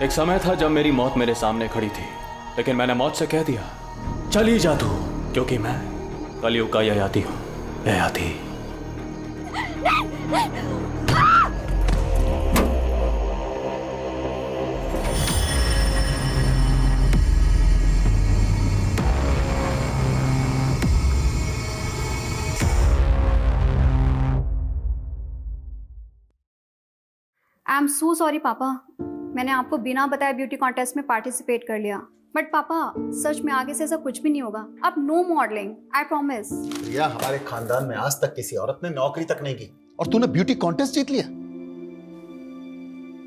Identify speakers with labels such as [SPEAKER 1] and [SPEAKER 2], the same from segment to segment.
[SPEAKER 1] एक समय था जब मेरी मौत मेरे सामने खड़ी थी, लेकिन मैंने मौत से कह दिया चली जा तू, क्योंकि मैं कलयुग का ययाति हूं। Yayati.
[SPEAKER 2] I am so sorry पापा, मैंने आपको बिना बताए ब्यूटी कॉन्टेस्ट में पार्टिसिपेट कर लिया। बट पापा सच में आगे से ऐसा कुछ भी नहीं होगा। अब नो मॉडलिंग, आई प्रॉमिस।
[SPEAKER 3] प्रिया, हमारे खानदान में आज तक किसी औरत ने नौकरी तक नहीं की और तूने ब्यूटी कॉन्टेस्ट जीत लिया।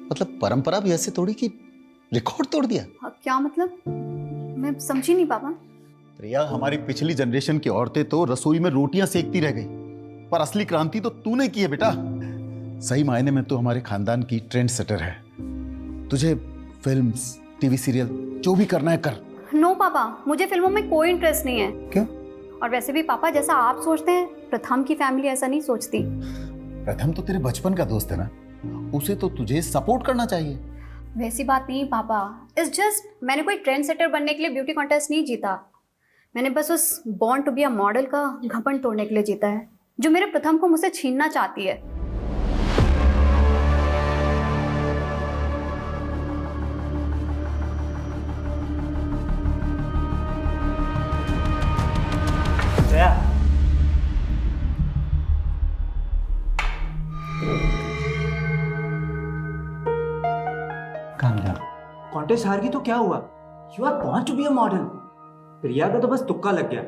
[SPEAKER 3] मतलब परंपरा भी ऐसे तोड़ी कि रिकॉर्ड तोड़ दिया।
[SPEAKER 2] क्या मतलब? मैं समझी नहीं पापा।
[SPEAKER 3] प्रिया, हमारी पिछली जनरेशन की औरतें तो रसोई में रोटियां सेकती रह गई, पर असली क्रांति तो तूने की है बेटा। सही मायने में तो हमारे खानदान की ट्रेंड सेटर है। तुझे फिल्म्स, टीवी सीरियल जो भी करना है कर।
[SPEAKER 2] नो पापा, मुझे फिल्मों में कोई इंटरेस्ट नहीं है।
[SPEAKER 3] क्यों?
[SPEAKER 2] और वैसे भी पापा, जैसा आप सोचते हैं, प्रथम की फैमिली ऐसा नहीं सोचती।
[SPEAKER 3] प्रथम तो तेरे बचपन का दोस्त है ना, उसे तो तुझे सपोर्ट करना चाहिए।
[SPEAKER 2] वैसी बात नहीं पापा, इट्स जस्ट मैंने कोई ट्रेंड सेटर बनने के लिए ब्यूटी कॉन्टेस्ट नहीं जीता। मैंने बस उस born to be a model का घमंड तोड़ने के लिए जीता है, जो मेरे प्रथम को मुझसे छीनना चाहती है।
[SPEAKER 4] कॉन्टेस्ट हार गई तो क्या हुआ? You are born to be a model. Priya का तो बस तुक्का लग गया,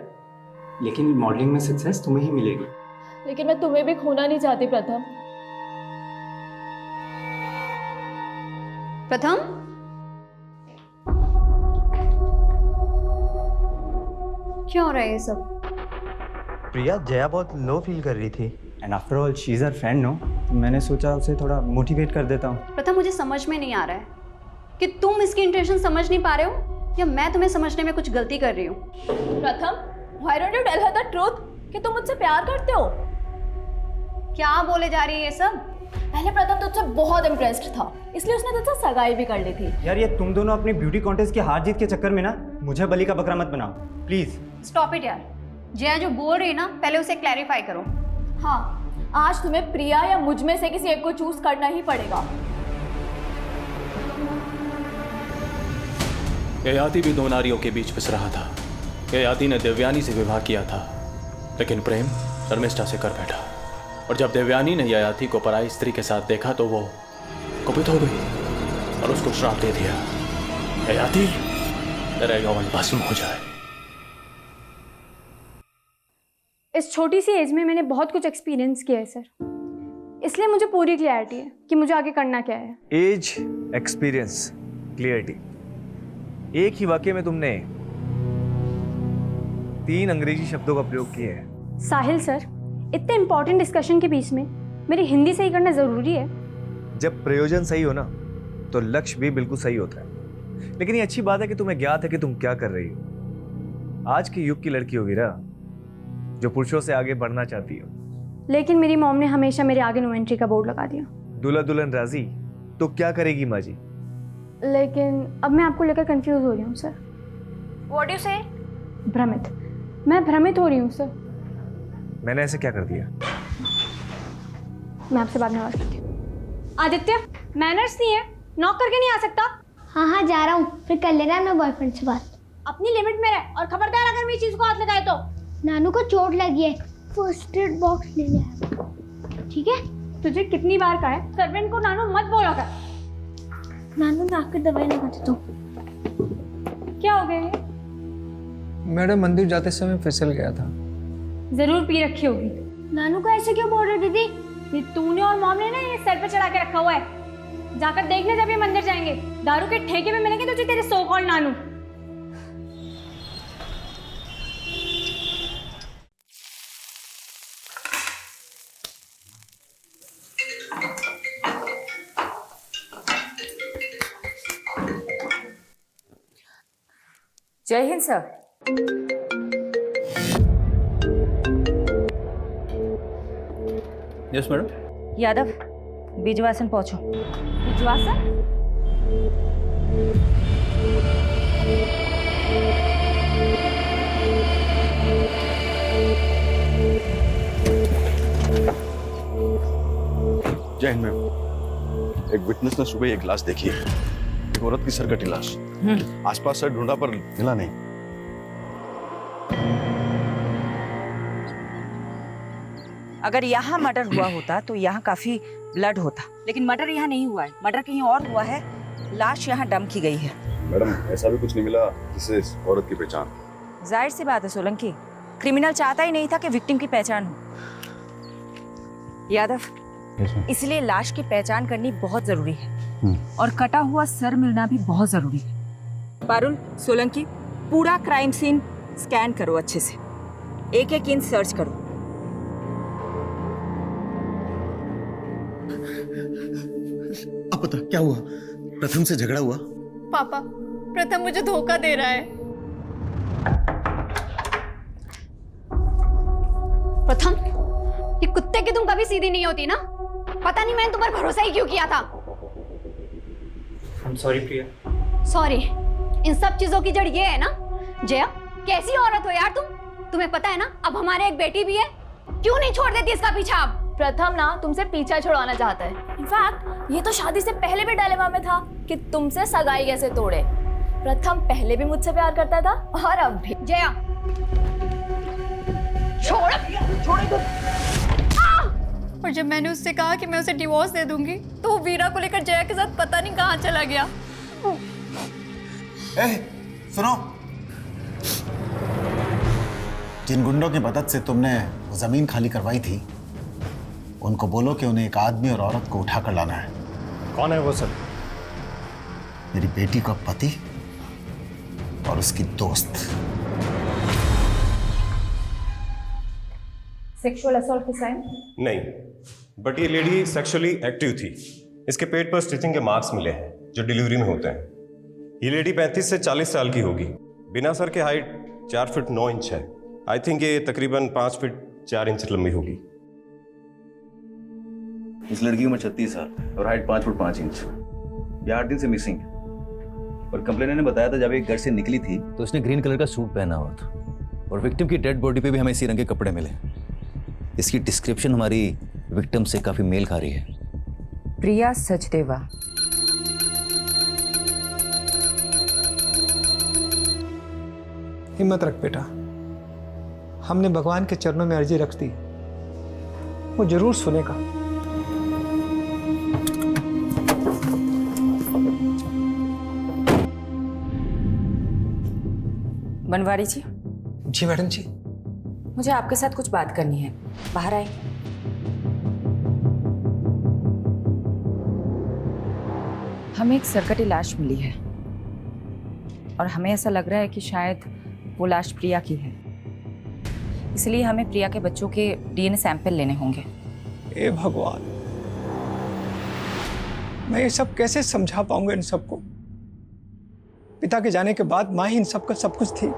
[SPEAKER 4] लेकिन मॉडलिंग में सक्सेस तुम्हें ही मिलेगी।
[SPEAKER 5] लेकिन मैं तुम्हें भी खोना नहीं चाहती प्रथम।
[SPEAKER 2] प्रथम, क्या हो रहा है ये सब?
[SPEAKER 6] प्रिया, जया बहुत लो फील कर रही थी।
[SPEAKER 4] And after all she is her friend, no? मैंने सोचा उसे थोड़ा मोटिवेट कर देता हूँ।
[SPEAKER 2] प्रथम, मुझे समझ में नहीं आ रहा है कि तुम इसकी इंटेंशन समझ नहीं पा रहे हो या मैं तुम्हें समझने में कुछ गलती कर रही हूँ।
[SPEAKER 5] Pratham, why don't you tell her the truth कि तुम मुझसे प्यार करते हो?
[SPEAKER 2] क्या बोले जा रही है ये सब?
[SPEAKER 5] पहले प्रथम तुझसे बहुत इम्प्रेस्ड था, इसलिए उसने तुझसे सगाई भी कर ली थी।
[SPEAKER 4] यार, ये तुम दोनों अपनी ब्यूटी कॉन्टेस्ट की हार जीत के चक्कर में ना मुझे बलि का बकरा मत बनाओ प्लीज।
[SPEAKER 2] स्टॉप इट यार। जया जो बोल रही है ना, पहले उसे क्लैरिफाई करो।
[SPEAKER 5] हाँ, आज तुम्हें प्रिया या मुझ में से किसी एक को चूज करना ही पड़ेगा।
[SPEAKER 1] ययाति भी दो नारियों के बीच पिस रहा था। ययाति ने देवयानी से विवाह किया था, लेकिन प्रेम शर्मिष्ठा से कर बैठा। और जब देवयानी ने ययाति को पराई स्त्री के साथ देखा तो वो कुपित हो गई और उसको श्राप दे दिया, ययाति तेरा यौवन भस्म हो जाए।
[SPEAKER 7] इस छोटी सी एज में मैंने बहुत कुछ एक्सपीरियंस किया है सर, इसलिए मुझे पूरी क्लैरिटी है कि मुझे आगे करना क्या है।
[SPEAKER 6] एज, एक्सपीरियंस, क्लियरिटी, एक ही वाक्य में तुमने 3 अंग्रेजी शब्दों का प्रयोग किए हैं।
[SPEAKER 7] साहिल सर, इतने इंपॉर्टेंट डिस्कशन के बीच में मेरी हिंदी सही करना ज़रूरी है?
[SPEAKER 6] जब प्रयोजन सही हो ना तो लक्ष्य भी बिल्कुल सही होता है। लेकिन ये अच्छी बात है कि तुम्हें ज्ञात है कि तुम क्या कर रही हो। आज के युग की लड़की होगी ना जो पुरुषों से आगे बढ़ना चाहती हो।
[SPEAKER 7] लेकिन मेरी मॉम ने हमेशा मेरे आगे नो एंट्री का बोर्ड लगा दिया।
[SPEAKER 6] दूल्हा दुल्हन राजी तो क्या करेगी माँ जी?
[SPEAKER 7] लेकिन अब मैं आपको लेकर कंफ्यूज हो रही हूँ सर।
[SPEAKER 2] व्हाट डू यू से?
[SPEAKER 7] भ्रमित, मैं भ्रमित हो रही हूँ सर।
[SPEAKER 6] मैंने ऐसे क्या कर दिया?
[SPEAKER 7] मैं आपसे बाद में बात करती हूँ। आदित्य, मैनर्स नहीं है, नॉक करके नहीं आ सकता।
[SPEAKER 8] हाँ हाँ जा रहा हूँ, फिर कर लेना मैं बॉयफ्रेंड से बात।
[SPEAKER 7] अपनी लिमिट में रह और खबरदार अगर मेरी चीज को हाथ लगाए तो।
[SPEAKER 8] नानू को चोट लगी है, फर्स्ट एड बॉक्स ले लिया, ठीक है?
[SPEAKER 7] तुझे कितनी बार कहा है सर्वेंट को नानू मत बोला कर।
[SPEAKER 8] नानू मैं आकर दवाई लगा देता हूँ।
[SPEAKER 7] क्या हो गया ये?
[SPEAKER 9] मैडम मंदिर जाते समय फिसल गया था।
[SPEAKER 7] जरूर पी रखी होगी।
[SPEAKER 8] नानू को ऐसे क्यों बोल रही दीदी?
[SPEAKER 7] ये तूने और मॉम ने ना ये सर पे चढ़ा के रखा हुआ है। जाकर देखने जब ये मंदिर जाएंगे, दारू के ठेके में मिलेंगे तुझे तेरे सो कॉल्ड नानू।
[SPEAKER 10] जय Hind sir.
[SPEAKER 1] Yes madam.
[SPEAKER 10] Yadav, Bijwasan पहुंचो।
[SPEAKER 5] विश्वासन?
[SPEAKER 3] जय हिंद मैम। एक विटनेस ने सुबह एक लाश देखी है, एक औरत की सरकटी लाश। आसपास से ढूंढा पर मिला नहीं।
[SPEAKER 10] अगर यहाँ मर्डर हुआ होता तो यहाँ काफी ब्लड होता, लेकिन मर्डर यहाँ नहीं हुआ है। मर्डर कहीं और हुआ है। लाश यहाँ डंप की गई है।
[SPEAKER 3] मैडम ऐसा भी कुछ नहीं मिला जिससे इस औरत की पहचान।
[SPEAKER 10] जाहिर सी बात है सोलंकी, क्रिमिनल चाहता ही नहीं था कि विक्टिम की पहचान हो। यादव, इसलिए लाश की पहचान करनी बहुत जरूरी है और कटा हुआ सर मिलना भी बहुत जरूरी है। पारुल, सोलंकी, पूरा क्राइम सीन स्कैन करो अच्छे से, एक एक इंच सर्च करो।
[SPEAKER 3] अब पता क्या हुआ? प्रथम से झगड़ा हुआ?
[SPEAKER 2] पापा, प्रथम मुझे धोखा दे रहा है। प्रथम, ये कुत्ते की तुम कभी सीधी नहीं होती ना। पता नहीं मैंने तुम पर भरोसा ही क्यों किया था।
[SPEAKER 4] I'm sorry Priya.
[SPEAKER 2] सॉरी। इन सब चीजों की जड़ ये है ना। जया, कैसी औरत हो यार तुम। तुम्हें पता है ना अब हमारे एक बेटी भी है। क्यों नहीं छोड़ देती इसका पीछा आप?
[SPEAKER 5] प्रथम ना तुमसे पीछा छुड़वाना चाहता है। इनफैक्ट ये तो शादी से पहले भी डायलेमा में था कि तुमसे सगाई कैसे तोड़े। प्रथम पहले भी मुझसे प्यार करता था और अब भी।
[SPEAKER 2] जया, छोड़। और जब मैंने उससे कहा कि मैं उसे डिवोर्स दे दूंगी तो वो वीरा को लेकर जया के साथ पता नहीं कहां चला गया।
[SPEAKER 3] सुनो, जिन गुंडों की मदद से तुमने जमीन खाली करवाई थी, उनको बोलो कि उन्हें एक आदमी और औरत को उठाकर लाना है।
[SPEAKER 6] कौन है वो सर?
[SPEAKER 3] मेरी बेटी का पति और उसकी दोस्त।
[SPEAKER 5] सेक्सुअल असॉल्ट के साइन?
[SPEAKER 11] नहीं, बट ये लेडी सेक्सुअली एक्टिव थी। इसके पेट पर स्टिचिंग के मार्क्स मिले हैं जो डिलीवरी में होते हैं। ये लेडी 35 से 40 साल की होगी। बिना सर के हाइट 4 फीट 9 इंच है। आई थिंक ये तकरीबन 5 फीट 4 इंच लंबी होगी।
[SPEAKER 12] इस लड़की की उम्र 36 साल और हाइट 5 फुट 5 इंच। ये 8 दिन से मिसिंग है और कंप्लेनर ने बताया था जब एक घर से निकली थी तो उसने ग्रीन कलर का सूट पहना हुआ था और विक्टिम की डेड बॉडी पे भी हमें इसी रंग के कपड़े मिले। इसकी डिस्क्रिप्शन हमारी विक्टिम से काफी मेल खा रही है।
[SPEAKER 10] प्रिया सचदेवा।
[SPEAKER 9] हिम्मत रख बेटा, हमने भगवान के चरणों में अर्जी रख दी, वो जरूर सुनेगा।
[SPEAKER 10] बनवारी जी।
[SPEAKER 9] जी मैडम जी।
[SPEAKER 10] मुझे आपके साथ कुछ बात करनी है, बाहर आए। हमें एक सरकटी लाश मिली है और हमें ऐसा लग रहा है कि शायद वो लाश प्रिया की है। इसलिए हमें प्रिया के बच्चों के डीएनए सैंपल लेने होंगे।
[SPEAKER 9] ए भगवान, मैं ये सब कैसे समझा पाऊंगा इन सबको? पिता के जाने के बाद माँ ही इन सबका सब कुछ थी।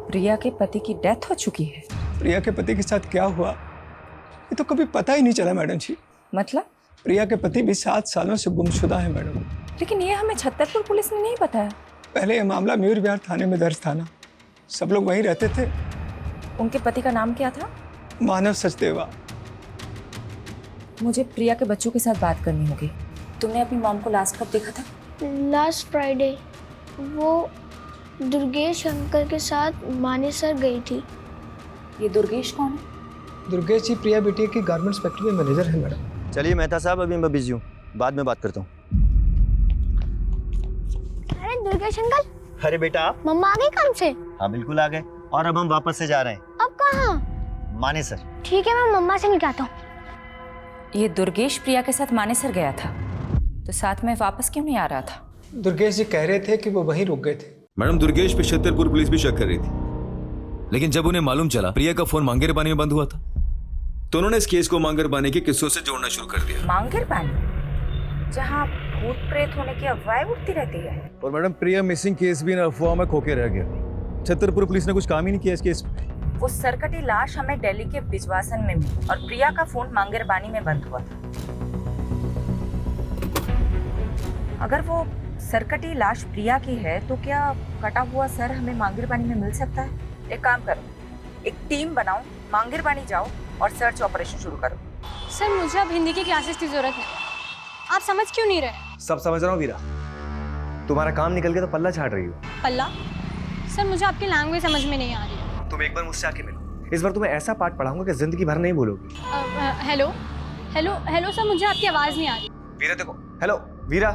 [SPEAKER 10] प्रिया के पति की डेथ हो चुकी है।
[SPEAKER 9] प्रिया के पति के साथ क्या हुआ ये तो कभी पता ही नहीं चला मैडम जी।
[SPEAKER 10] मतलब?
[SPEAKER 9] प्रिया के पति भी 7 सालों से गुमशुदा है मैडम।
[SPEAKER 10] लेकिन ये हमें छतरपुर पुलिस ने नहीं बताया।
[SPEAKER 9] पहले ये मामला मयूर विहार थाने में दर्ज था ना, सब लोग वहीं रहते थे।
[SPEAKER 10] उनके पति का नाम क्या था?
[SPEAKER 9] मानव सचदेवा।
[SPEAKER 10] मुझे प्रिया के बच्चों के साथ बात करनी होगी। तुमने अपनी मॉम को लास्ट कब देखा था?
[SPEAKER 8] लास्ट फ्राइडे वो दुर्गेश अंकल के साथ मानेसर गई थी।
[SPEAKER 10] ये दुर्गेश कौन है?
[SPEAKER 9] दुर्गेश जी प्रिया बेटी की गारमेंट्स फैक्ट्री में मैनेजर है मैडम।
[SPEAKER 12] चलिए मेहता साहब, अभी मैं बिजी हूँ, बाद में बात करता हूँ।
[SPEAKER 8] अरे दुर्गेश अंकल।
[SPEAKER 12] अरे बेटा आप?
[SPEAKER 8] मम्मा आ गई काम से?
[SPEAKER 12] हाँ बिल्कुल आ गए, और अब हम वापस से जा रहे हैं।
[SPEAKER 8] अब कहाँ?
[SPEAKER 12] मानेसर।
[SPEAKER 8] ठीक है, मैं मम्मा से मिलता हूँ।
[SPEAKER 10] ये दुर्गेश प्रिया के साथ मानेसर गया था, तो साथ में वापस क्यों नहीं आ रहा था?
[SPEAKER 9] दुर्गेश जी कह रहे थे कि वो वहीं रुक गए थे।
[SPEAKER 13] मैडम, दुर्गेश पे छतरपुर पुलिस भी शक कर रही थी, लेकिन जब उन्हें मालूम चला प्रिया का फोन मांगेर पानी में बंद हुआ था, तो उन्होंने इस केस को मांगेर पानी के किस्सों से जोड़ना शुरू कर दिया।
[SPEAKER 10] मांगेर पानी, जहाँ भूत प्रेत होने की अफवाहें उठती रहती है।
[SPEAKER 13] और मैडम, प्रिया मिसिंग केस भी इन अफवाह में खोके रह गया। छतरपुर पुलिस ने कुछ काम ही नहीं किया इस केस में।
[SPEAKER 10] वो सरकटी लाश हमें दिल्ली के बिजवासन में मिली और प्रिया का फोन मांगेर पानी में बंद हुआ था। अगर वो सरकटी लाश प्रिया की है तो क्या कटा हुआ सर हमें मांगेर पानी में मिल सकता है? एक काम करो, एक टीम बनाओ, मांगेर पानी जाओ और सर्च ऑपरेशन शुरू करो।
[SPEAKER 7] सर मुझे अब हिंदी की क्लासेस की जरूरत है, आप समझ क्यों नहीं रहे?
[SPEAKER 6] सब समझ रहा हूँ वीरा, तुम्हारा काम निकल गया तो पल्ला झाड़ रही हो।
[SPEAKER 7] पल्ला? सर मुझे आपकी लैंग्वेज समझ में नहीं आ रही है।
[SPEAKER 6] तुम एक बार मुझसे आके मिलो, इस बार तुम्हें ऐसा पाठ पढ़ाऊंगा कि जिंदगी भर नहीं भूलोगी।
[SPEAKER 7] हेलो हेलो हेलो सर, मुझे आपकी आवाज़ नहीं आ रही।
[SPEAKER 6] वीरा देखो, हेलो वीरा।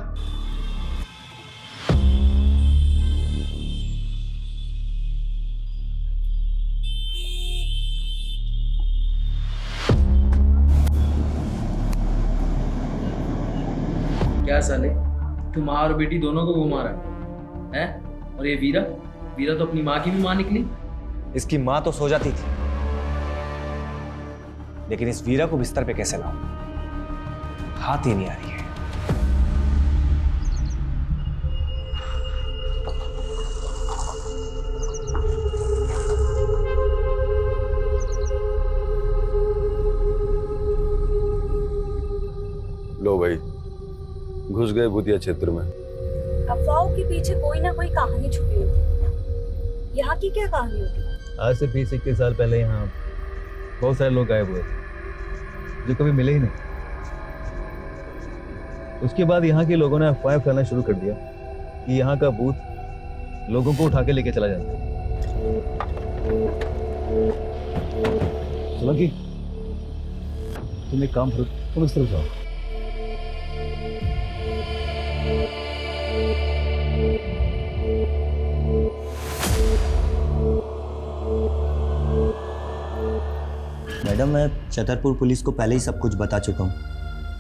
[SPEAKER 14] क्या साले, तू माँ और बेटी दोनों को घुमा रहा है? और ये वीरा तो अपनी माँ की भी माँ निकली।
[SPEAKER 6] इसकी माँ तो सो जाती थी, लेकिन इस वीरा को बिस्तर पे कैसे लाऊं? हाथ ही नहीं आ रही है।
[SPEAKER 13] लो भाई, घुस गए भूतिया क्षेत्र में।
[SPEAKER 5] अफवाहों के पीछे कोई ना कोई कहानी छुपी होती है। यहाँ की क्या कहानी होती है?
[SPEAKER 12] आज से 20-21 साल पहले यहाँ बहुत सारे लोग गायब हुए थे जो कभी मिले ही नहीं। उसके बाद यहाँ के लोगों ने अफवाह फैलाना शुरू कर दिया कि यहाँ का भूत लोगों को उठा के लेके चला जाता है। सोलंकी, तुम एक काम करो, तुम इस तरफ जाओ।
[SPEAKER 15] मैडम, मैं छतरपुर पुलिस को पहले ही सब कुछ बता चुका हूँ।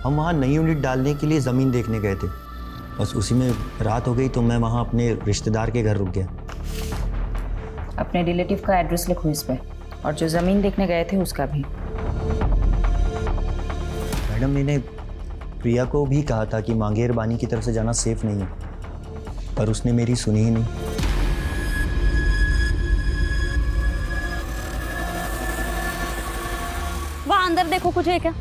[SPEAKER 15] हम वहाँ नई यूनिट डालने के लिए ज़मीन देखने गए थे, बस उसी में रात हो गई तो मैं वहाँ अपने रिश्तेदार के घर रुक गया।
[SPEAKER 10] अपने रिलेटिव का एड्रेस लिखो इस पे, और जो ज़मीन देखने गए थे उसका भी।
[SPEAKER 15] मैडम, मैंने प्रिया को भी कहा था कि मांगेर बानी की तरफ से जाना सेफ नहीं है, पर उसने मेरी सुनी ही नहीं।
[SPEAKER 5] वहाँ अंदर देखो, कुछ है क्या?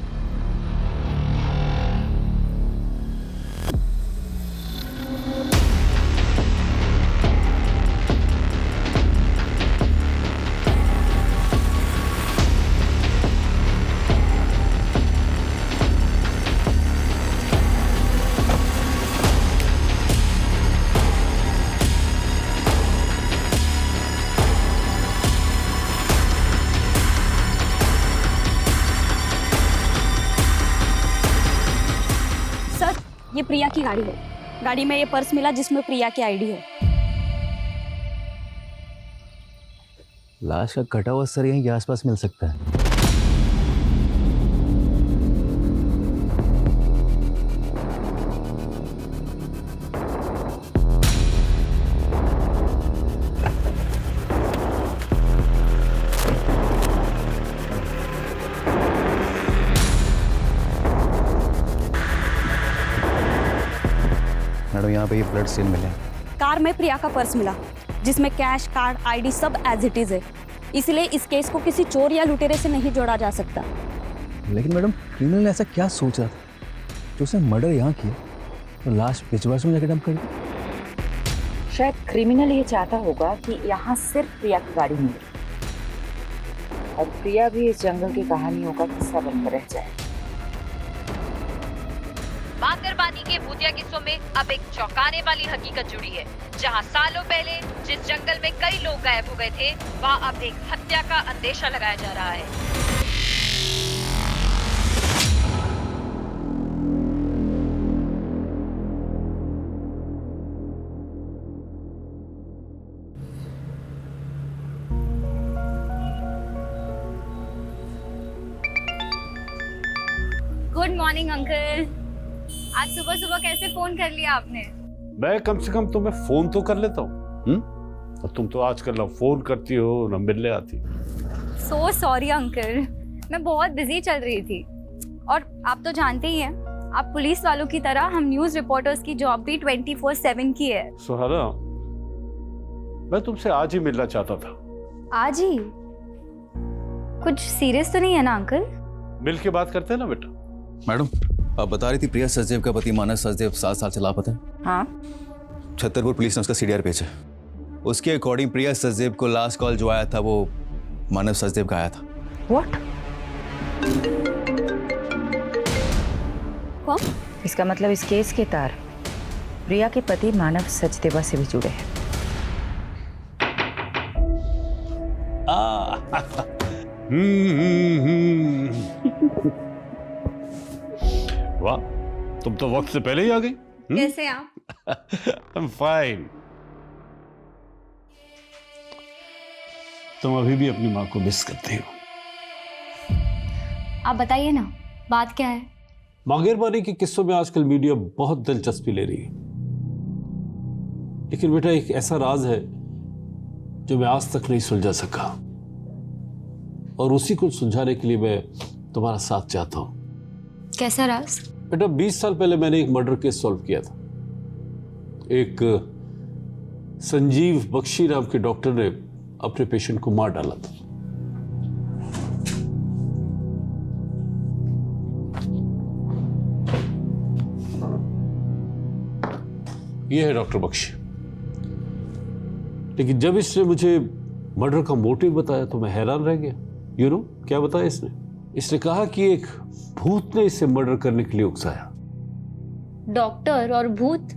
[SPEAKER 5] ये प्रिया की गाड़ी है। गाड़ी में ये पर्स मिला जिसमें प्रिया की आईडी है।
[SPEAKER 12] लाश का कटा हुआ सर यहीं के आसपास मिल सकता है। मैडम, यहाँ पे ये ब्लड स्टेन मिले।
[SPEAKER 5] कार में प्रिया का पर्स मिला जिसमें कैश, कार्ड, आईडी सब एज इट इज है। इसलिए इस केस को किसी चोर या लुटेरे से नहीं जोड़ा जा सकता।
[SPEAKER 12] लेकिन मैडम, क्रिमिनल ने ऐसा क्या सोच रहा था जो उसने मर्डर यहाँ किया तो लाश बिजवास में जाकर डंप कर दी?
[SPEAKER 10] शायद क्रिमिनल ये चाहता होगा कि यहाँ सिर्फ प्रिया की गाड़ी मिले। और प्रिया भी इस जंगल की कहानियों का किस्सा बनकर रह जाए।
[SPEAKER 16] मांगरबानी के भूतिया किस्सों में अब एक चौंकाने वाली हकीकत जुड़ी है। जहां सालों पहले जिस जंगल में कई लोग गायब हो गए थे, वहां अब एक हत्या का अंदेशा लगाया जा रहा है।
[SPEAKER 2] Good morning uncle. आज सुबह सुबह कैसे फोन कर लिया आपने?
[SPEAKER 17] मैं कम से कम तुम्हें फोन तो कर लेता हूँ। और तुम तो आजकल ना फोन करती हो ना मिलने आती।
[SPEAKER 2] सो सॉरी अंकल, मैं बहुत बिजी चल रही थी। और आप तो जानते ही हैं, आप पुलिस वालों की तरह हम न्यूज रिपोर्टर्स की जॉब भी 24/7 की है।
[SPEAKER 17] सुहाना, मैं तुमसे आज ही मिलना चाहता था।
[SPEAKER 2] आज ही? कुछ सीरियस तो नहीं है ना अंकल?
[SPEAKER 17] मिल के बात करते हैं ना बेटा।
[SPEAKER 12] मैडम, आप बता रही थी प्रिया सचदेव का पति मानस सचदेव 7 साल से लापता है।
[SPEAKER 10] हाँ,
[SPEAKER 12] छतरपुर पुलिस ने उसका सीडीआर भेजा। उसके अकॉर्डिंग प्रिया सचदेव को लास्ट कॉल जो आया था वो मानव सचदेव का आया था।
[SPEAKER 10] व्हाट?
[SPEAKER 2] कौन?
[SPEAKER 10] इसका मतलब इस केस के तार प्रिया के पति मानव सचदेवा से भी जुड़े हैं।
[SPEAKER 17] वाह, तुम तो वक्त से पहले ही आ गई।
[SPEAKER 2] कैसे आप?
[SPEAKER 17] I'm fine। तुम अभी भी अपनी माँ को मिस करती हो।
[SPEAKER 2] आप बताइए ना, बात क्या है?
[SPEAKER 17] मांगेरबानी के किस्सों में आजकल मीडिया बहुत दिलचस्पी ले रही है, लेकिन बेटा एक ऐसा राज है जो मैं आज तक नहीं सुलझा सका, और उसी को सुलझाने के लिए मैं तुम्हारा साथ चाहता हूं।
[SPEAKER 2] कैसा राज?
[SPEAKER 17] बेटा 20 साल पहले मैंने एक मर्डर केस सॉल्व किया था। एक संजीव बख्शी नाम के डॉक्टर ने अपने पेशेंट को मार डाला था। यह है डॉक्टर बख्शी। लेकिन जब इसने मुझे मर्डर का मोटिव बताया तो मैं हैरान रह गया। यू नो क्या बताया इसने? इसने कहा कि एक भूत ने इसे मर्डर करने के लिए उकसाया।
[SPEAKER 2] डॉक्टर और भूत?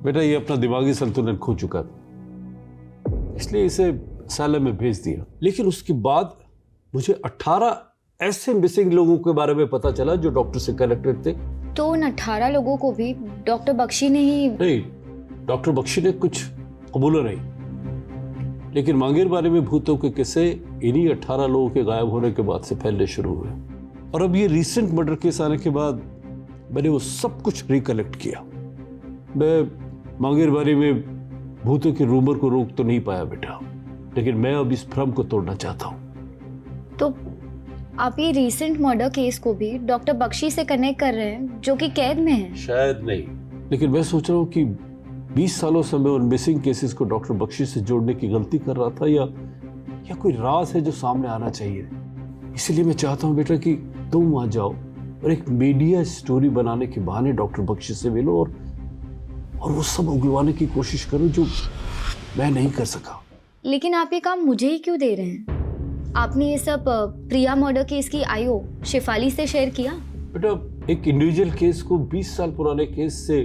[SPEAKER 17] बेटा ये अपना दिमागी संतुलन खो चुका था, इसलिए इसे असylum में भेज दिया। लेकिन उसके बाद मुझे 18 ऐसे मिसिंग लोगों के बारे में पता चला जो डॉक्टर से कनेक्टेड थे।
[SPEAKER 2] तो उन 18 लोगों को भी डॉक्टर बख्शी ने ही?
[SPEAKER 17] नहीं, डॉक्टर बख्शी ने कुछ कबूला नहीं, लेकिन मांगेरबानी में भूतों के किस्से इन्हीं 18 लोगों के गायब होने के बाद से फैलने शुरू हुए। और अब ये रीसेंट मर्डर केस आने के बाद मैंने वो सब कुछ रिकलेक्ट किया। मैं मांगेरबानी में भूतों के रूमर को रोक तो नहीं पाया बेटा, लेकिन मैं अब इस भ्रम को तोड़ना चाहता हूँ।
[SPEAKER 2] तो आप ये रीसेंट मर्डर केस को भी डॉक्टर बख्शी से कनेक्ट कर रहे हैं जो कि कैद में है?
[SPEAKER 17] शायद नहीं, लेकिन मैं सोच रहा हूँ कि 20 सालों से मैं उन मिसिंग केसेस को डॉक्टर बख्शी से जोड़ने की गलती कर रहा था, या कोई राज है जो सामने आना चाहिए। इसलिए मैं चाहता हूँ बेटा कि तुम वहां जाओ और एक मीडिया स्टोरी बनाने के बहाने डॉक्टर बख्शी से मिलो और वो सब उगलवाने की कोशिश करो जो मैं नहीं कर सका।
[SPEAKER 2] लेकिन आप ये काम मुझे ही क्यों दे रहे हैं? आपने ये सब प्रिया मर्डर केस की आईओ शेफाली से शेयर किया?
[SPEAKER 17] बेटा एक इंडिविजुअल केस को 20 साल पुराने केस से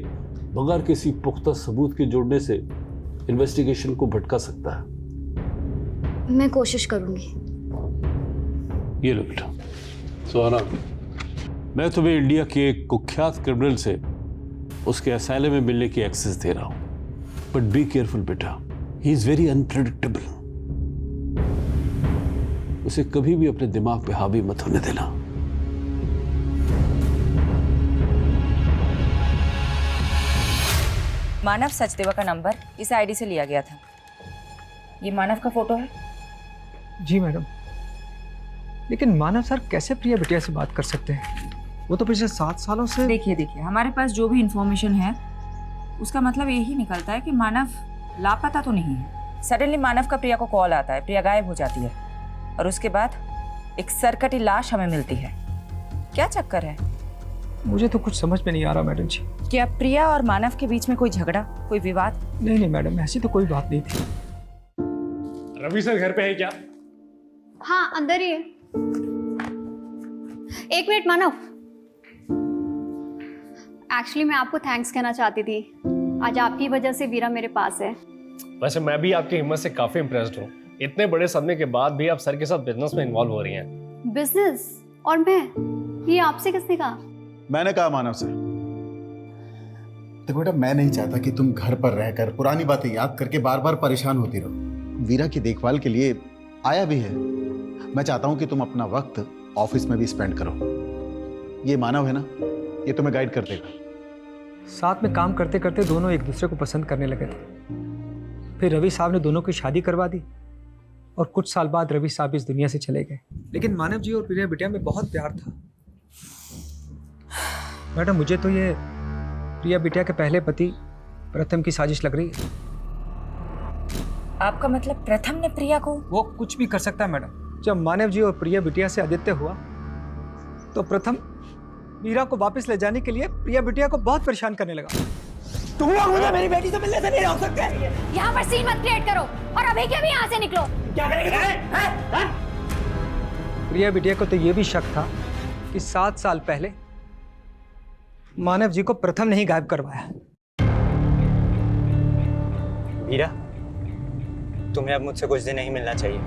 [SPEAKER 17] बगैर किसी पुख्ता सबूत के जोड़ने से इन्वेस्टिगेशन को भटका सकता है।
[SPEAKER 2] मैं कोशिश करूंगी।
[SPEAKER 17] ये लो बेटा। सुहाना, मैं तुम्हें इंडिया के एक कुख्यात क्रिमिनल से उसके असylum में मिलने की एक्सेस दे रहा हूं, बट बी केयरफुल बेटा, ही इज वेरी अनप्रेडिक्टेबल। उसे कभी भी अपने दिमाग पे हावी मत होने देना।
[SPEAKER 10] मानव सचदेवा का नंबर इस आईडी से लिया गया था। ये मानव का फोटो है?
[SPEAKER 9] जी मैडम, लेकिन मानव सर कैसे प्रिया बिटिया से बात कर सकते हैं? वो तो पिछले 7 सालों से।
[SPEAKER 10] देखिए हमारे पास जो भी इंफॉर्मेशन है उसका मतलब यही निकलता है कि मानव लापता तो नहीं है। सडनली मानव का प्रिया को कॉल आता है, प्रिया गायब हो जाती है और उसके बाद एक सरकटी लाश हमें मिलती है। क्या चक्कर है?
[SPEAKER 9] मुझे तो कुछ समझ में नहीं आ रहा मैडम जी।
[SPEAKER 10] क्या प्रिया और मानव के बीच में कोई झगड़ा, कोई विवाद?
[SPEAKER 9] नहीं मैडम, ऐसी तो कोई बात नहीं थी।
[SPEAKER 17] रवि सर घर पे है क्या?
[SPEAKER 2] हाँ अंदर ही है। एक मिनट मानव, एक्चुअली मैं आपको थैंक्स कहना चाहती थी। आज आपकी वजह से वीरा मेरे पास है।
[SPEAKER 18] वैसे मैं भी आपकी हिम्मत से काफी इम्प्रेस्ड हूँ। इतने बड़े सदमे के बाद भी आप सर के साथ बिजनेस में इन्वॉल्व हो रही हैं।
[SPEAKER 2] बिजनेस? और मैं? ये आपसे किसने कहा?
[SPEAKER 3] मैंने कहा मानव से। देखो बेटा, मैं नहीं चाहता कि तुम घर पर रहकर पुरानी बातें याद करके बार बार परेशान होती रहो। वीरा की देखभाल के लिए आया भी है। मैं चाहता हूं कि तुम अपना वक्त ऑफिस में भी स्पेंड करो। ये मानव है ना, ये तुम्हें गाइड कर देगा।
[SPEAKER 9] साथ में काम करते करते दोनों एक दूसरे को पसंद करने लगे थे। फिर रवि साहब ने दोनों की शादी करवा दी और कुछ साल बाद रवि साहब इस दुनिया से चले गए। लेकिन मानव जी और प्रिया बिटिया में बहुत प्यार था। मैडम, मुझे तो ये प्रिया बिटिया के पहले पति प्रथम की साजिश लग रही है।
[SPEAKER 10] आपका मतलब प्रथम ने प्रिया को?
[SPEAKER 9] वो कुछ भी कर सकता है मैडम। जब मानव जी और प्रिया बिटिया से आदित्य हुआ तो प्रथम वीरा को वापस ले जाने के लिए प्रिया बिटिया को बहुत परेशान करने लगा।
[SPEAKER 10] तुम लोग मुझे मेरी बेटी से मिलने से नहीं रोक सकते।
[SPEAKER 5] यहाँ पर सीन मत क्रिएट करो और अभी के अभी यहाँ से निकलो।
[SPEAKER 10] क्या करेंगे?
[SPEAKER 9] प्रिया बिटिया को तो ये भी शक था कि 7 साल पहले मानव जी को प्रथम ने ही गायब करवाया।
[SPEAKER 15] वीरा, तुम्हें अब मुझसे कुछ दिन नहीं मिलना चाहिए।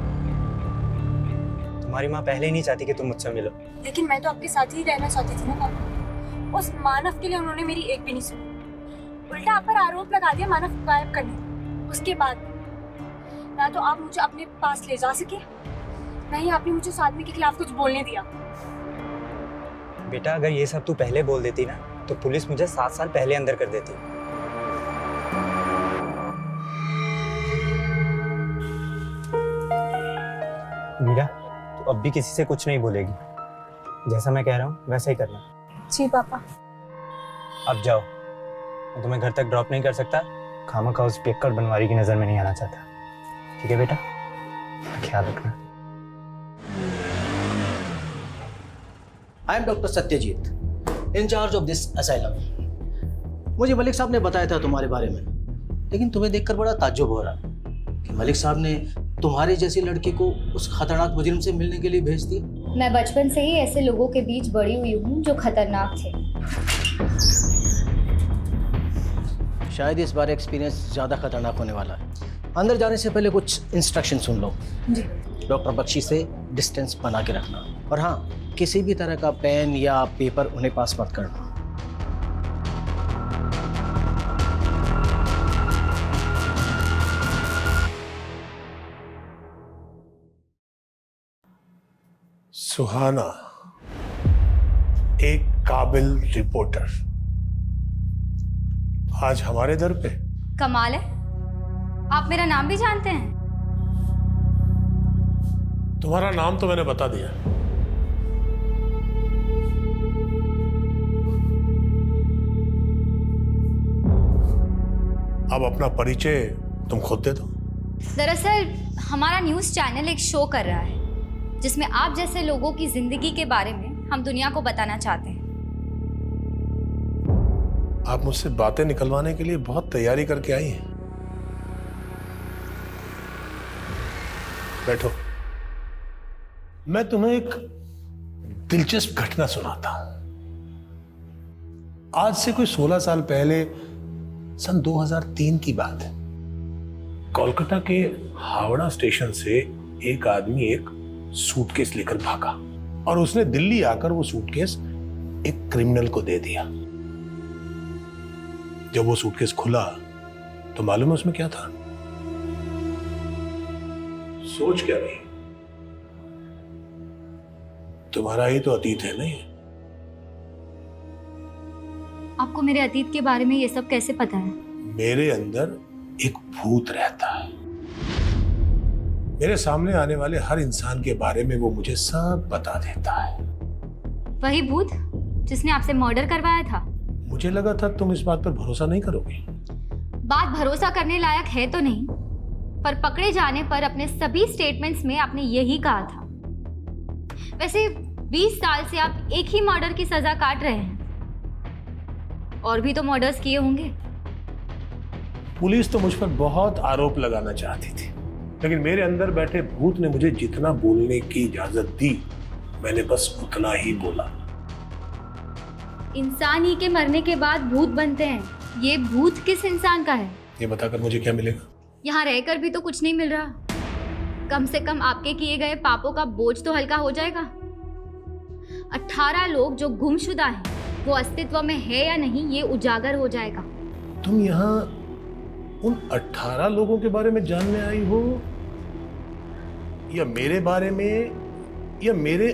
[SPEAKER 15] तुम्हारी माँ पहले ही नहीं चाहती कि तुम मुझसे मिलो।
[SPEAKER 7] लेकिन मैं तो आपके साथ ही रहना चाहती थी ना पापा। उस मानव के लिए उन्होंने मेरी एक भी नहीं सुनी। उल्टा आप पर आरोप लगा दिया मानव गायब करने। उसके बाद ना तो आप मुझे अपने पास ले जा सके, ना ही आपने मुझे उस आदमी के खिलाफ कुछ बोलने दिया।
[SPEAKER 15] बेटा, अगर ये सब तू पहले बोल देती ना तो पुलिस मुझे 7 साल पहले अंदर कर देती। वीरा, तू अब भी किसी से कुछ नहीं बोलेगी। जैसा मैं कह रहा हूँ वैसा ही करना।
[SPEAKER 7] जी पापा।
[SPEAKER 15] अब जाओ, मैं तुम्हें घर तक ड्रॉप नहीं कर सकता। खामखा उस पियक्कड़ बनवारी की नजर में नहीं आना चाहता। ठीक है बेटा, ख्याल रखना।
[SPEAKER 19] I am doctor Satyajit, in charge of this asylum. मुझे मलिक साहब ने बताया था तुम्हारे बारे में, लेकिन तुम्हें देखकर बड़ा ताज्जुब हो रहा कि मलिक साहब ने तुम्हारी जैसी लड़की को उस खतरनाक मुजरिम से मिलने के लिए भेज दिया।
[SPEAKER 20] मैं बचपन से ही ऐसे लोगों के बीच बड़ी हुई हूँ जो खतरनाक थे।
[SPEAKER 19] शायद इस बार एक्सपीरियंस ज़्यादा खतरनाक होने वाला है। अंदर जाने से पहले कुछ इंस्ट्रक्शन सुन लो।
[SPEAKER 20] जी।
[SPEAKER 19] डॉक्टर बख्शी से डिस्टेंस बना के रखना, और हाँ, किसी भी तरह का पेन या पेपर उन्हें पास मत करना।
[SPEAKER 21] सुहाना, एक काबिल रिपोर्टर, आज हमारे दर पे।
[SPEAKER 20] कमाल है, आप मेरा नाम भी जानते हैं?
[SPEAKER 21] तुम्हारा नाम तो मैंने बता दिया। अब अपना परिचय तुम खुद दे दो।
[SPEAKER 20] दरअसल हमारा न्यूज़ चैनल एक शो कर रहा है जिसमें आप जैसे लोगों की जिंदगी के बारे में हम दुनिया को बताना चाहते हैं।
[SPEAKER 21] आप मुझसे बातें निकलवाने के लिए बहुत तैयारी करके आई हैं। बैठो, मैं तुम्हें एक दिलचस्प घटना सुनाता हूं। आज से कोई 16 साल पहले सन 2003 की बात है। कोलकाता के हावड़ा स्टेशन से एक आदमी एक सूटकेस लेकर भागा और उसने दिल्ली आकर वो सूटकेस एक क्रिमिनल को दे दिया। जब वो सूटकेस खुला तो मालूम है उसमें क्या था? सोच क्या रही? तुम्हारा ही तो अतीत है नहीं?
[SPEAKER 20] आपको मेरे अतीत के बारे में ये सब कैसे पता है?
[SPEAKER 21] मेरे अंदर एक भूत रहता है। मेरे सामने आने वाले हर इंसान के बारे में वो मुझे सब बता देता है।
[SPEAKER 20] वही भूत जिसने आपसे मर्डर करवाया था?
[SPEAKER 21] मुझे लगा था तुम इस बात पर भरोसा नहीं करोगे।
[SPEAKER 20] बात भरोसा करने लायक है तो नहीं, पर पकड़े जाने पर अपने सभी स्टेटमेंट्स में आपने यही कहा था। वैसे 20 साल से आप एक ही मर्डर की सजा काट रहे हैं, और भी तो मर्डर्स किए होंगे।
[SPEAKER 21] पुलिस तो मुझ पर बहुत आरोप लगाना चाहती थी, लेकिन मेरे अंदर बैठे भूत ने मुझे जितना बोलने की इजाजत दी मैंने बस उतना ही बोला।
[SPEAKER 20] इंसान ही के मरने के बाद भूत बनते हैं, ये भूत किस इंसान का है?
[SPEAKER 21] ये बताकर मुझे क्या मिलेगा?
[SPEAKER 20] यहाँ रहकर भी तो कुछ नहीं मिल रहा। कम से कम आपके किए गए पापों का बोझ तो हल्का हो जाएगा। 18 लोग जो गुमशुदा हैं, वो अस्तित्व में है या नहीं ये उजागर हो जाएगा।
[SPEAKER 21] तुम यहाँ उन 18 लोगों के बारे में जानने आई हो या मेरे बारे में या मेरे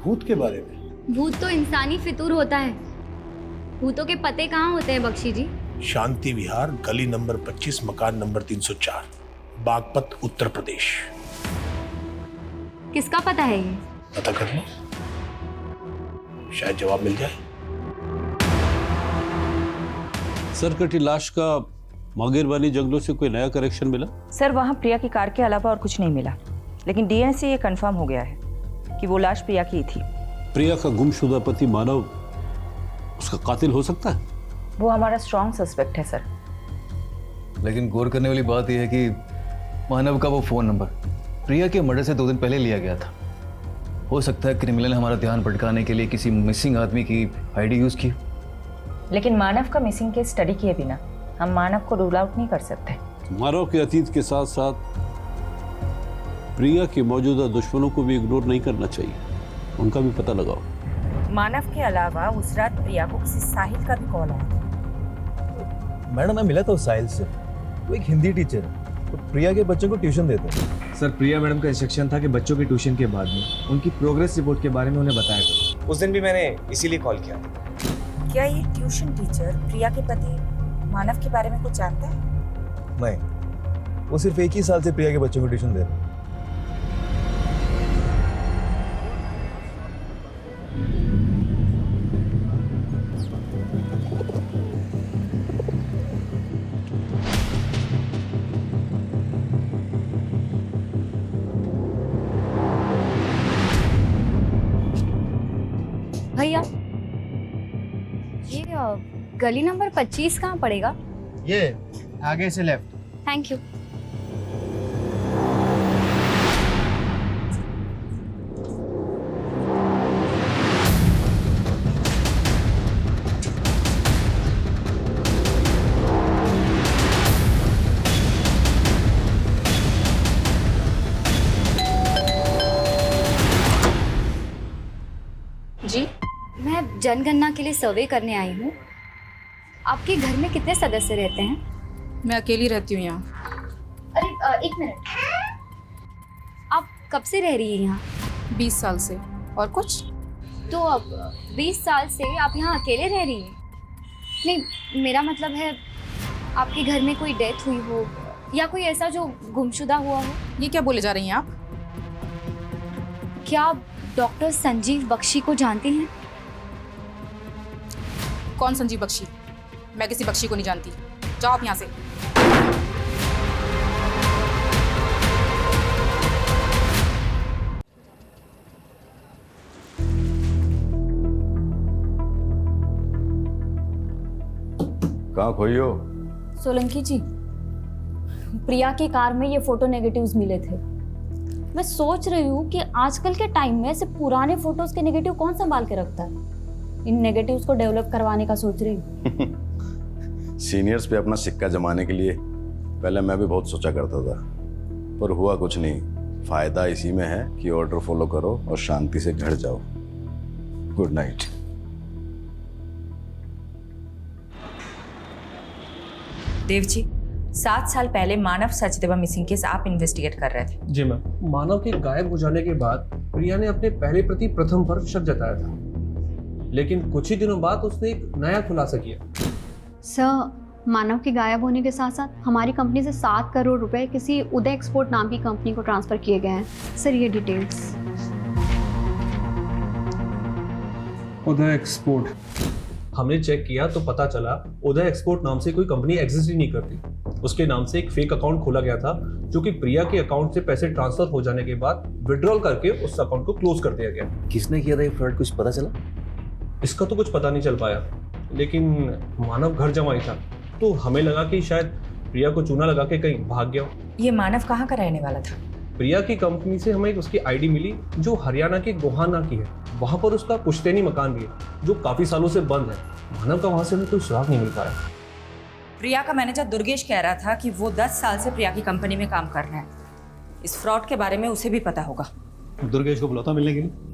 [SPEAKER 21] भूत के बारे में?
[SPEAKER 20] भूत तो इंसानी फितूर होता है, भूतों के पते कहाँ होते हैं बख्शी जी?
[SPEAKER 21] शांति विहार, गली नंबर 25, मकान नंबर 304, बागपत, उत्तर प्रदेश।
[SPEAKER 20] किसका पता है ये?
[SPEAKER 21] पता कर लो, शायद जवाब मिल जाए।
[SPEAKER 17] सर कटी लाश का मांगेरवानी जंगलों से कोई नया करेक्शन मिला?
[SPEAKER 10] सर वहाँ प्रिया की कार के अलावा और कुछ नहीं मिला, लेकिन डीएनए से ये कंफर्म हो गया है कि वो लाश प्रिया की ही थी।
[SPEAKER 17] प्रिया का गुमशुदा पति मानव उसका कातिल हो सकता है?
[SPEAKER 10] वो हमारा स्ट्रॉन्ग सस्पेक्ट है सर।
[SPEAKER 12] लेकिन गौर करने वाली बात यह है कि मानव का वो फोन नंबर प्रिया के मर्डर से 2 दिन पहले लिया गया था। हो सकता है क्रिमिनल ने हमारा ध्यान भटकाने के लिए किसी मिसिंग आदमी की आईडी यूज की।
[SPEAKER 10] लेकिन मानव का मिसिंग केस स्टडी किए बिना हम मानव को रूल आउट नहीं कर सकते।
[SPEAKER 17] मानव के अतीत के साथ साथ प्रिया के मौजूदा दुश्मनों को भी इग्नोर नहीं करना चाहिए, उनका भी पता लगाओ।
[SPEAKER 10] मानव के अलावा उस रात प्रिया को किसी साहिल का भी कॉल आया।
[SPEAKER 12] मैडम मैं मिला था उस साहिल से, वो एक हिंदी टीचर है, तो प्रिया के बच्चों को ट्यूशन देते हैं।
[SPEAKER 6] सर प्रिया मैडम का इंस्ट्रक्शन था कि बच्चों के ट्यूशन के बाद में उनकी प्रोग्रेस रिपोर्ट के बारे में उन्हें बताया था। उस दिन भी मैंने इसीलिए कॉल किया।
[SPEAKER 10] क्या ये ट्यूशन टीचर प्रिया के पति मानव के बारे में कुछ जानता है?
[SPEAKER 12] नहीं, वो सिर्फ 1 ही साल से प्रिया के बच्चों को ट्यूशन दे रहे हैं।
[SPEAKER 2] भैया ये गली नंबर 25 कहाँ पड़ेगा?
[SPEAKER 19] ये आगे से लेफ्ट।
[SPEAKER 2] Thank you. जी, मैं जनगणना के लिए सर्वे करने आई हूँ। आपके घर में कितने सदस्य रहते हैं?
[SPEAKER 1] मैं अकेली रहती हूँ यहाँ।
[SPEAKER 2] अरे एक मिनट, आप कब से रह रही हैं यहाँ?
[SPEAKER 1] 20 साल से। और कुछ?
[SPEAKER 2] तो अब 20 साल से आप यहाँ अकेले रह रही हैं? नहीं, मेरा मतलब है आपके घर में कोई डेथ हुई हो या कोई ऐसा जो गुमशुदा हुआ हो।
[SPEAKER 1] ये क्या बोले जा रही हैं आप?
[SPEAKER 2] क्या आप डॉक्टर संजीव बख्शी को जानती हैं?
[SPEAKER 1] कौन संजीव बख्शी? मैं किसी बख्शी को नहीं जानती। जाओ आप यहाँ से।
[SPEAKER 12] कहाँ खोई हो?
[SPEAKER 5] सोलंकी जी, प्रिया की कार में ये फोटो नेगेटिव्स मिले थे। मैं सोच रही हूँ कि आजकल के टाइम में ऐसे पुराने फोटोज के नेगेटिव कौन संभाल के रखता है। इन नेगेटिव्स को डेवलप करवाने का सोच रही हूँ।
[SPEAKER 22] सीनियर्स पे अपना सिक्का जमाने के लिए पहले मैं भी बहुत सोचा करता था, पर हुआ कुछ नहीं। फायदा इसी में है कि ऑर्डर फॉलो करो और शांति से घर जाओ। Good night.
[SPEAKER 10] देव जी, 7 साल पहले मानव सचदेवा मिसिंग केस आप इन्वेस्टिगेट कर रहे थे।
[SPEAKER 18] जी मैम। मानव के गायब हो जाने के बाद प्रिया ने अपने पहले प्रति प्रथम पर शक जताया था, लेकिन कुछ ही दिनों बाद उसने एक नया खुलासा किया।
[SPEAKER 2] सर, मानव के गायब होने के साथ साथ हमारी कंपनी से 7 करोड़ रुपए किसी उदय एक्सपोर्ट नाम की कंपनी को ट्रांसफर किए गए हैं। सर, ये डिटेल्स।
[SPEAKER 18] उदय एक्सपोर्ट, हमने चेक किया तो पता चला उदय एक्सपोर्ट नाम से कोई कंपनी एग्जिस्ट ही नहीं करती। उसके नाम से एक फेक अकाउंट खोला गया था, जो कि प्रिया के अकाउंट से पैसे ट्रांसफर हो जाने के बाद विड्रॉल करके उस अकाउंट को क्लोज कर दिया गया।
[SPEAKER 12] किसने किया था ये फ्रॉड, कुछ पता चला?
[SPEAKER 18] इसका तो कुछ पता नहीं चल पाया, लेकिन मानव घर जमाई था, तो हमें लगा कि शायद प्रिया को चूना लगा के कहीं भाग गया हो।
[SPEAKER 10] ये मानव कहाँ का रहने वाला था?
[SPEAKER 18] प्रिया की कंपनी से हमें उसकी आईडी मिली जो हरियाणा के गोहाना की है। वहां पर उसका पुश्तैनी मकान भी है जो काफी सालों से बंद है। मानव का वहां से हमें कोई सुराग नहीं मिल पाया।
[SPEAKER 10] प्रिया का मैनेजर दुर्गेश कह रहा था कि वो 10 साल से प्रिया की कंपनी में काम कर रहा है। इस फ्रॉड के बारे में उसे भी पता होगा।
[SPEAKER 18] दुर्गेश को बुलाता मिलने के लिए।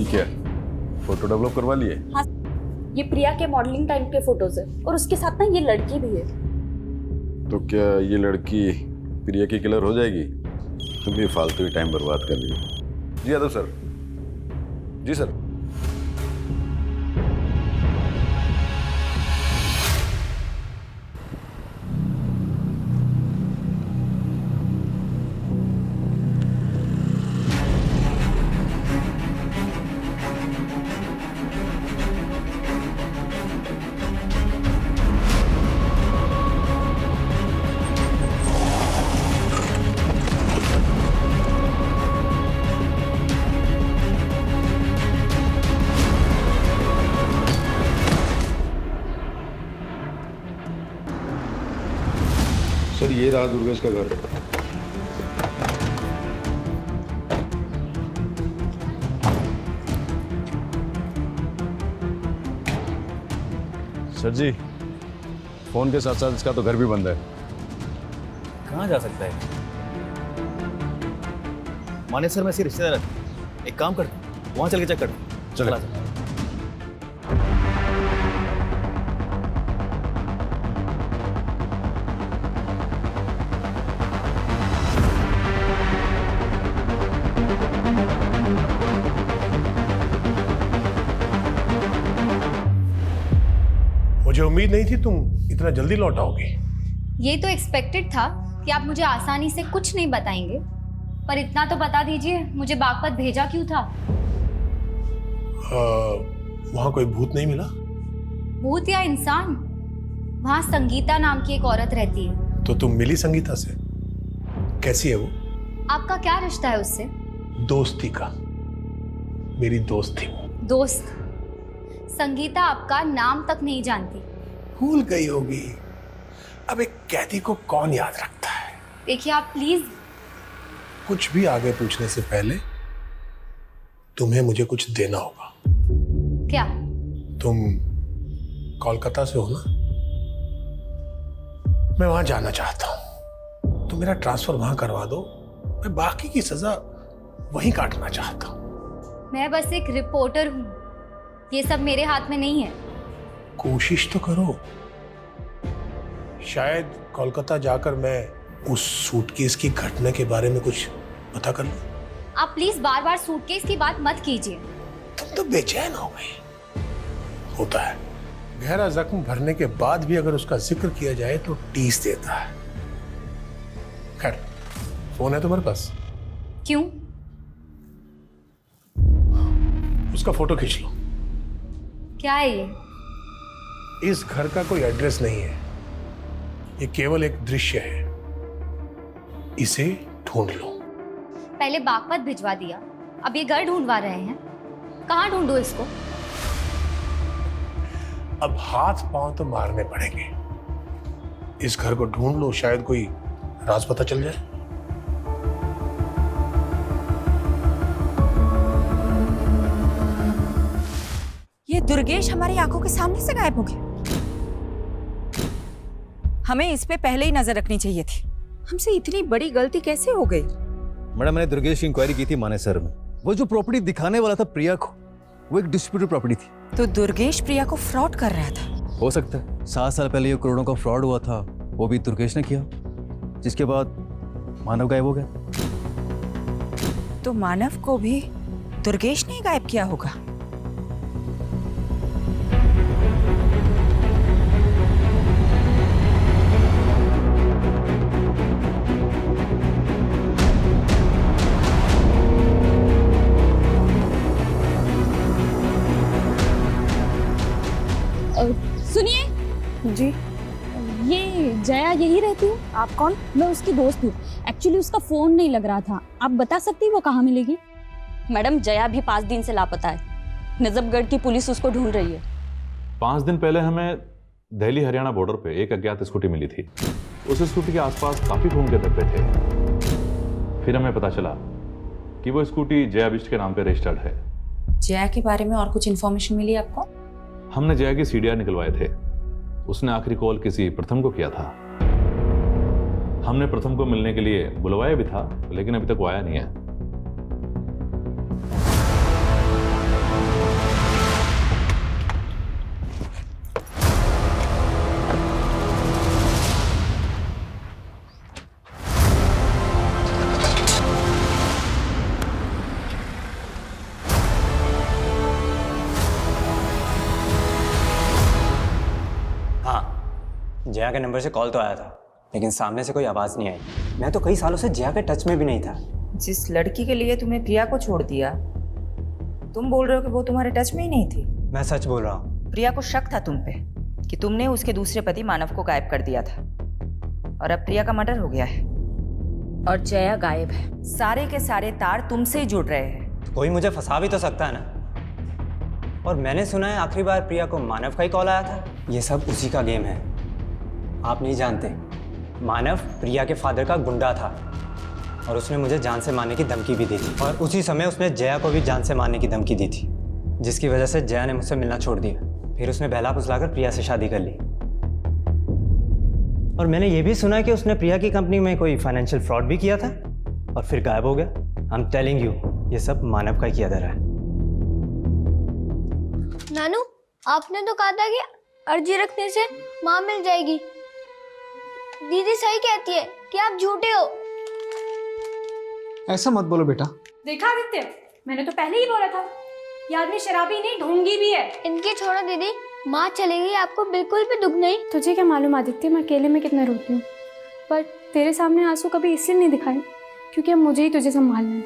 [SPEAKER 22] क्या फोटो डेवलप करवा लिए?
[SPEAKER 5] हाँ, ये प्रिया के मॉडलिंग टाइम के फोटोज है और उसके साथ ना ये लड़की भी है।
[SPEAKER 22] तो क्या ये लड़की प्रिया की किलर हो जाएगी? तुम भी फालतू ही टाइम बर्बाद कर रही हो। जी यादव सर। जी सर।
[SPEAKER 4] सर ये रहा दुर्गेश का घर।
[SPEAKER 22] सर जी, फोन के साथ साथ इसका तो घर भी बंद है।
[SPEAKER 12] कहाँ जा सकता है? माने सर मैं इसके रिश्तेदार है। एक काम कर, वहां चल के चेक कर।
[SPEAKER 22] चला।
[SPEAKER 21] मुझे उम्मीद नहीं थी तुम इतना जल्दी लौट आओगी।
[SPEAKER 2] ये तो एक्सपेक्टेड था कि आप मुझे आसानी से कुछ नहीं बताएंगे, पर इतना तो बता दीजिए मुझे बागपत भेजा क्यों था?
[SPEAKER 21] वहां कोई भूत नहीं मिला?
[SPEAKER 2] भूत या इंसान? वहां संगीता नाम की एक औरत रहती है।
[SPEAKER 21] तो तुम मिली संगीता से? कैसी है वो?
[SPEAKER 2] आपका क्या रिश्ता है उससे?
[SPEAKER 21] दोस्ती का। मेरी दोस्त थी वो।
[SPEAKER 2] दोस्त? संगीता आपका नाम तक नहीं जानती।
[SPEAKER 21] भूल गई होगी। अब एक कैदी को कौन याद रखता है?
[SPEAKER 2] देखिए आप प्लीज।
[SPEAKER 21] कुछ भी आगे पूछने से पहले तुम्हें मुझे कुछ देना होगा।
[SPEAKER 2] क्या?
[SPEAKER 21] तुम कोलकाता से हो ना? मैं वहां जाना चाहता हूं। तो मेरा ट्रांसफर वहां करवा दो। मैं बाकी की सजा वहीं काटना चाहता हूं।
[SPEAKER 2] मैं बस एक रिपोर्टर हूं, ये सब मेरे हाथ में नहीं है।
[SPEAKER 21] कोशिश तो करो। शायद कोलकाता जाकर मैं उस सूटकेस की घटना के बारे में कुछ पता कर लूं।
[SPEAKER 2] आप प्लीज बार बार सूटकेस की बात मत कीजिए।
[SPEAKER 21] तुम तो बेचैन हो गई। होता है, गहरा जख्म भरने के बाद भी अगर उसका जिक्र किया जाए तो टीस देता है। खैर, फोन है तुम्हारे पास?
[SPEAKER 2] क्यों?
[SPEAKER 21] उसका फोटो खींच लो।
[SPEAKER 2] क्या है ये?
[SPEAKER 21] इस घर का कोई एड्रेस नहीं है, ये केवल एक दृश्य है। इसे ढूंढ लो।
[SPEAKER 2] पहले बागपत भिजवा दिया, अब ये घर ढूंढवा रहे हैं। कहाँ ढूंढूं इसको?
[SPEAKER 21] अब हाथ पांव तो मारने पड़ेंगे। इस घर को ढूंढ लो, शायद कोई राज पता चल जाए।
[SPEAKER 10] ये दुर्गेश हमारी आंखों के सामने से गायब हो गया। हमें इस पे पहले ही नजर रखनी चाहिए थी। हमसे इतनी बड़ी गलती कैसे हो गई?
[SPEAKER 12] मैडम मैंने दुर्गेश की इंक्वायरी की थी माने सर में। वो जो प्रॉपर्टी दिखाने वाला था प्रिया को, वो एक डिस्प्यूटेड प्रॉपर्टी थी।
[SPEAKER 10] तो दुर्गेश प्रिया को फ्रॉड कर रहा था?
[SPEAKER 12] हो सकता है 7 साल पहले ये करोड़ों का फ्रॉड हुआ था, वो भी दुर्गेश ने किया, जिसके बाद मानव गायब हो गया।
[SPEAKER 10] तो मानव को भी दुर्गेश ने गायब किया होगा।
[SPEAKER 5] सुनिए जी, ये जया यही रहती हूँ। आप कौन? मैं उसकी दोस्त हूँ। एक्चुअली उसका फोन नहीं लग रहा था, आप बता सकती वो कहाँ मिलेगी? मैडम, जया भी 5 दिन से लापता है। नजफगढ़ की पुलिस उसको ढूंढ रही है।
[SPEAKER 17] 5 दिन पहले हमें दिल्ली हरियाणा बॉर्डर पे एक अज्ञात स्कूटी मिली थी। उस स्कूटी के आसपास काफी खून के धब्बे थे। फिर हमें पता चला कि वो स्कूटी जया बिष्ट के नाम पे रजिस्टर्ड है।
[SPEAKER 1] जया के बारे में और कुछ इन्फॉर्मेशन मिली आपको?
[SPEAKER 17] हमने जया की सीडीआर निकलवाए थे। उसने आखिरी कॉल किसी प्रथम को किया था। हमने प्रथम को मिलने के लिए बुलवाया भी था, लेकिन अभी तक वो आया नहीं है।
[SPEAKER 15] जया के नंबर से कॉल तो आया था, लेकिन सामने से कोई आवाज़ नहीं आई। मैं तो कई सालों से जया के टच में भी नहीं था।
[SPEAKER 10] जिस लड़की के लिए तुम्हें प्रिया को छोड़ दिया, तुम बोल रहे हो कि वो तुम्हारे टच में ही नहीं थी?
[SPEAKER 15] मैं सच बोल रहा हूँ।
[SPEAKER 10] प्रिया को शक था तुम पे कि तुमने उसके दूसरे पति मानव को गायब कर दिया था, और अब प्रिया का मर्डर हो गया है और जया गायब है। सारे के सारे तार तुमसे ही जुड़ रहे हैं।
[SPEAKER 15] कोई मुझे फंसा भी तो सकता है ना। और मैंने सुना है आखिरी बार प्रिया को मानव का ही कॉल आया था। ये सब उसी का गेम है, आप नहीं जानते। मानव प्रिया के फादर का गुंडा था और उसने मुझे जान से मारने की धमकी भी दी थी, और उसी समय उसने जया को भी जान से मारने की धमकी दी थी, जिसकी वजह से जया ने मुझसे मिलना छोड़ दिया। फिर उसने बहला फुसलाकर प्रिया से शादी कर ली। और मैंने ये भी सुना है कि उसने प्रिया की कंपनी में कोई फाइनेंशियल फ्रॉड भी किया था और फिर गायब हो गया। आई एम टेलिंग यू, ये सब मानव का किया धरा है।
[SPEAKER 8] नानू, आपने तो कहा था कि अर्जी रखने से माँ मिल जाएगी। दीदी सही कहती है कि आप झूठे हो।
[SPEAKER 9] ऐसा मत बोलो बेटा।
[SPEAKER 7] देखा आदित्य, मैंने तो पहले ही बोला था, ये आदमी शराबी नहीं ढोंगी भी है।
[SPEAKER 8] इनकी छोड़ो दीदी, माँ चली गई, आपको बिल्कुल भी दुख नहीं।
[SPEAKER 7] तुझे क्या मालूम आदित्य, मैं अकेले में कितना रोती हूँ, पर तेरे सामने आंसू कभी इसलिए नहीं दिखाए क्योंकि अब मुझे ही तुझे संभालना है।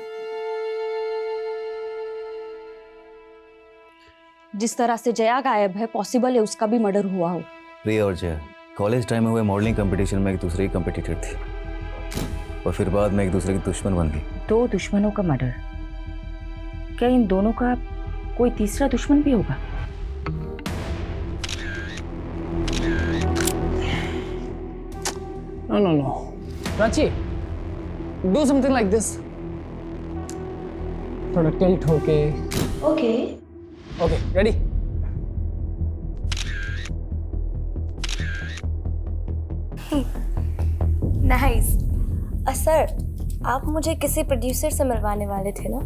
[SPEAKER 5] जिस तरह से जया गायब है, पॉसिबल है उसका भी मर्डर हुआ हो।
[SPEAKER 12] प्रिया और जया कॉलेज टाइम में हुए मॉडलिंग कंपटीशन में एक दूसरे की कंपटीटर थी, और फिर बाद में एक दूसरे की दुश्मन बन गई।
[SPEAKER 10] 2 दुश्मनों का मर्डर, क्या इन दोनों का कोई तीसरा दुश्मन भी होगा?
[SPEAKER 14] No. Prachi, do something like this. थोड़ा टिल्ट होके। Okay, ready?
[SPEAKER 7] नाइस। सर, आप मुझे किसी प्रोड्यूसर से मिलवाने वाले थे ना?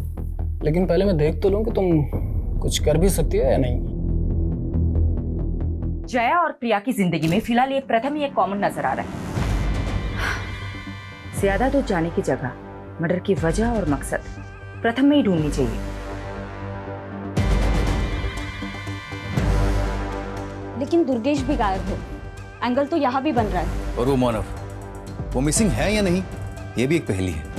[SPEAKER 14] लेकिन पहले मैं देख तो लूं कि तुम कुछ कर भी सकती हो या नहीं।
[SPEAKER 10] जया और प्रिया की जिंदगी में फिलहाल ये प्रथम ही एक कॉमन नजर आ रहा है। ज्यादा दूर जाने की जगह मर्डर की वजह और मकसद प्रथम में ही ढूंढनी चाहिए।
[SPEAKER 5] लेकिन दुर्गेश भी गायब है, एंगल तो यहाँ भी बन रहा है।
[SPEAKER 12] और वो मानव, वो मिसिंग है या नहीं, ये भी एक पहेली है।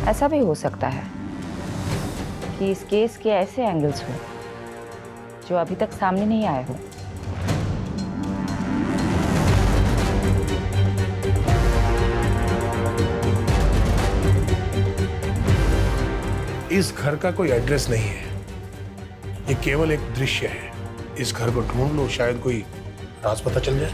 [SPEAKER 10] ऐसा भी हो सकता है कि इस केस के ऐसे एंगल्स हो जो अभी तक सामने नहीं आए हो।
[SPEAKER 21] इस घर का कोई एड्रेस नहीं है, ये केवल एक दृश्य है। इस घर को ढूंढ लो, शायद कोई राज पता चल जाए।